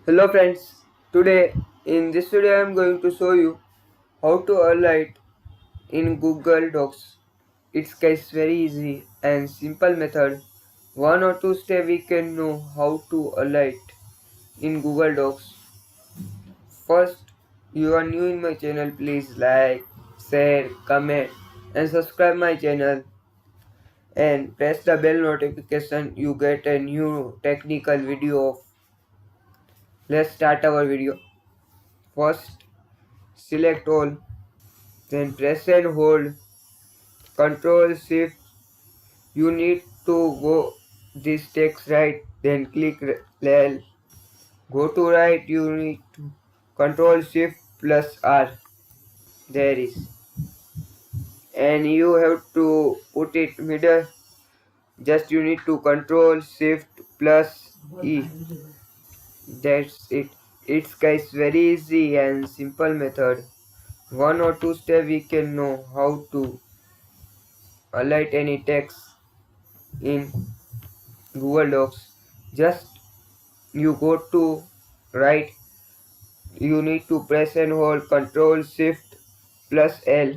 Hello friends, today in this video I am going to show you how to alight in Google Docs. It's guys very easy and simple method. One or two steps we can know how to alight in Google Docs. First, you are new in my channel, please like, share, comment and subscribe my channel and press the bell notification you get a new technical video of. Let's start our video. First, select all. Then press and hold Control Shift. You need to go this text right. Then click L. Go to right. You need to Control Shift plus R. There is. And you have to put it middle. Just you need to Control Shift plus E. That's it. It's guys very easy and simple method. One or two steps we can know how to highlight any text in Google Docs. Just you go to right, you need to press and hold Control Shift plus L,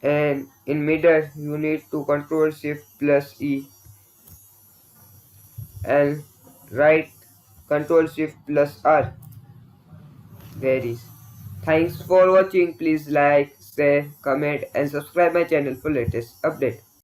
and in middle you need to Control Shift plus E, and right Control Shift plus R. There is. Thanks for watching. Please like, share, comment and subscribe my channel for latest update.